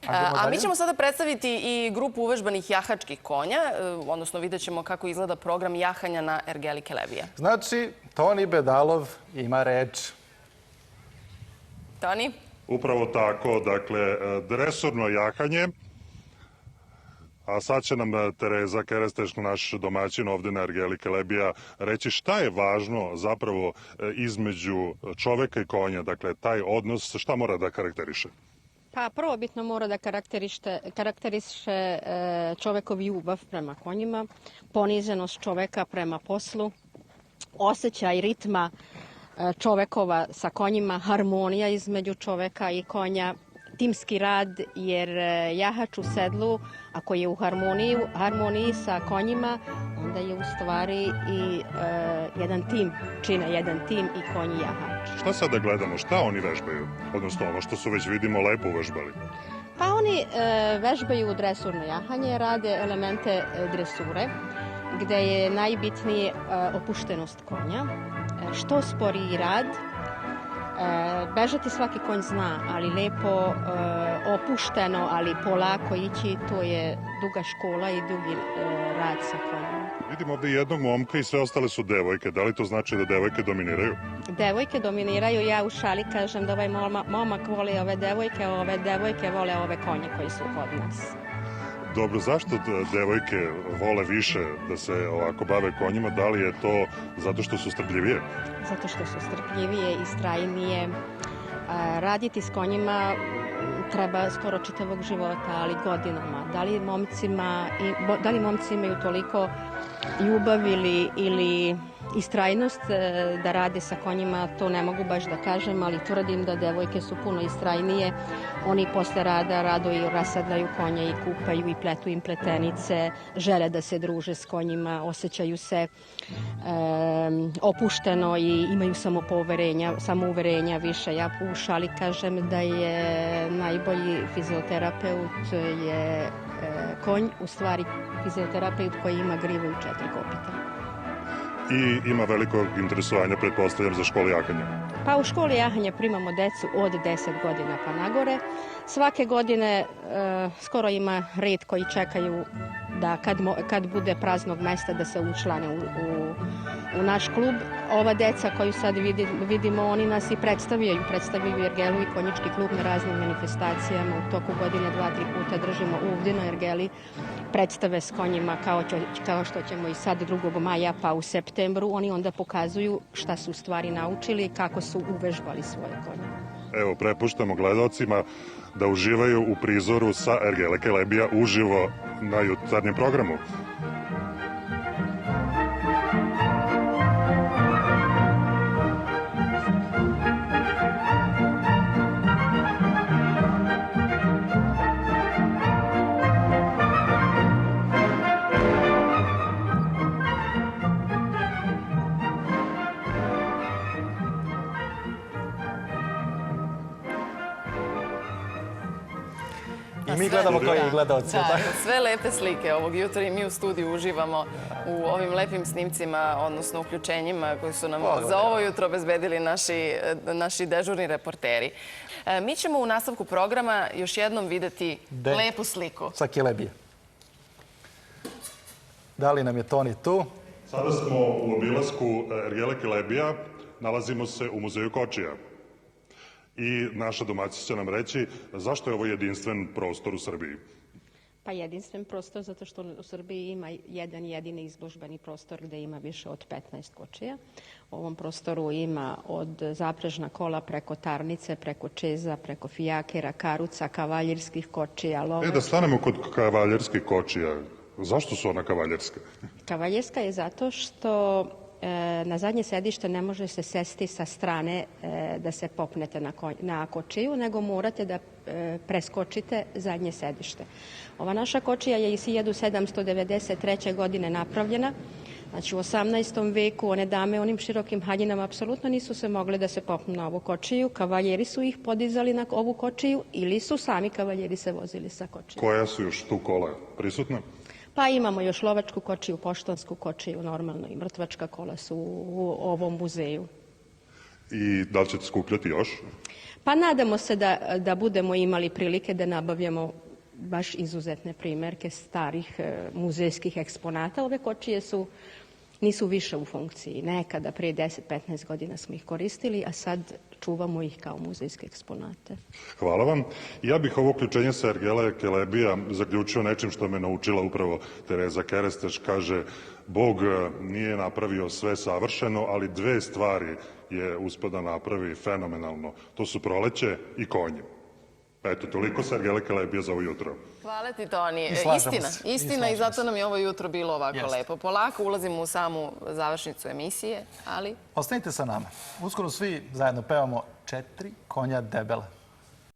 A mi ćemo sada predstaviti i grupu uvežbanih jahačkih konja, odnosno vidjet ćemo kako izgleda program jahanja na ergeli Kelebija. Znači, Toni Bedalov ima reč. Toni? Upravo tako, dakle, dresurno jahanje, a sad će nam Tereza Keresteš, naš domaćin ovde na ergeli Kelebija, reći šta je važno zapravo između čoveka i konja, dakle, taj odnos, šta mora da karakteriše? Pa prvobitno mora da karakteriše čovekov ljubav prema konjima, poniženost čoveka prema poslu, osjećaj ritma čovekova sa konjima, harmonija između čoveka i konja, timski rad, jer jahač u sedlu, ako je u harmoniji sa konjima, onda je u stvari i jedan tim, čine jedan tim i konj i jahač. Šta sad da gledamo, šta oni vežbaju? Odnosno ono što su već vidimo lepo uvežbali. Pa oni vežbaju dresurno jahanje, rade elemente dresure, gde je najbitnije opuštenost konja, što sporiji rad. Bežati svaki konj zna, ali lepo, opušteno, ali polako ići, to je duga škola i dugi rad sa konjima. Vidimo ovde jednog momka i sve ostale su devojke. Da li to znači da devojke dominiraju? Devojke dominiraju, ja u šali kažem da ovaj momak voli ove devojke vole ove konje koji su kod nas. Dobro, zašto devojke vole više da se ovako bave konjima? Da li je to zato što su strpljivije? Zato što su strpljivije i istrajnije. Raditi s konjima treba skoro čitavog života, ali godinama. Da li momci imaju toliko ljubav ili istrajnost da rade sa konjima, to ne mogu baš da kažem, ali tvrdim da devojke su puno istrajnije. Oni posle rada rado i rasadlaju konje i kupaju i pletu im pletenice, žele da se druže s konjima, osjećaju se opušteno i imaju samouverenja više. Ja u šali kažem da je najbolji fizioterapeut je konj, u stvari fizioterapeut koji ima grivu i 4 kopita. I ima velikog interesovanja, pretpostavljam, za školu jahanja. Pa u školi jahanja primamo decu od 10 godina pa nagore. Svake godine skoro ima red koji čekaju da kad bude praznog mesta da se učlane u naš klub. Ova deca koju sad vidimo, oni nas i predstavljaju ergelu i konjički klub na raznim manifestacijama. U toku godine 2-3 puta držimo ovdje na ergeli predstave s konjima kao što ćemo i sad 2. maja pa u septembru. Oni onda pokazuju šta su u stvari naučili i kako su uvežbali svoje konje. Evo, prepuštamo gledalcima da uživaju u prizoru sa ergele Kelebija uživo na jutarnjem programu. I mi gledamo kao i gledalci. Da, sve lepe slike ovog jutra i mi u studiju uživamo u ovim lepim snimcima, odnosno uključenjima koji su nam za ovo jutro obezbedili naši dežurni reporteri. Mi ćemo u nastavku programa još jednom videti lepu sliku. Sa Kelebije. Da li nam je Toni tu? Sada smo u obilasku ergele Kelebija, nalazimo se u muzeju kočija. I naša domaćica će nam reći zašto je ovo jedinstven prostor u Srbiji. Pa jedinstven prostor zato što u Srbiji ima jedan jedini izložbeni prostor gde ima više od 15 kočija. U ovom prostoru ima od zaprežna kola preko tarnice, preko čeza, preko fijakera, karuca, kavaljerskih kočija, lovačkih. Da stanemo kod kavaljerskih kočija. Zašto su ona kavaljerska? Kavaljerska je zato što na zadnje sedište ne može se sesti sa strane da se popnete na kočiju, nego morate da preskočite zadnje sedište. Ova naša kočija je iz 1793. godine napravljena. Znači u 18. veku one dame onim širokim haljinama apsolutno nisu se mogle da se popnu na ovu kočiju. Kavaljeri su ih podizali na ovu kočiju ili su sami kavaljeri se vozili sa kočijom. Koja su još tu kola prisutna? Pa imamo još lovačku kočiju, poštansku kočiju, normalno i mrtvačka kola su u ovom muzeju. I da li ćete skupljati još? Pa nadamo se da budemo imali prilike da nabavljamo baš izuzetne primerke starih muzejskih eksponata. Ove kočije nisu više u funkciji. Nekada, prije 10-15 godina smo ih koristili, a sad čuvamo ih kao muzejske eksponate. Hvala vam. Ja bih ovo uključenje sa ergele Kelebija zaključio nečim što me naučila upravo Tereza Keresteš. Kaže, Bog nije napravio sve savršeno, ali dve stvari je uspeo da napravi fenomenalno. To su proleće i konji. Eto, toliko sa ergele Kelebija za ovo jutro. Hvala ti, Toni. Istina i zato nam je ovo jutro bilo ovako lepo. Polako ulazimo u samu završnicu emisije, ali... Ostanite sa nama. Uskoro svi zajedno pevamo 4 konja debela.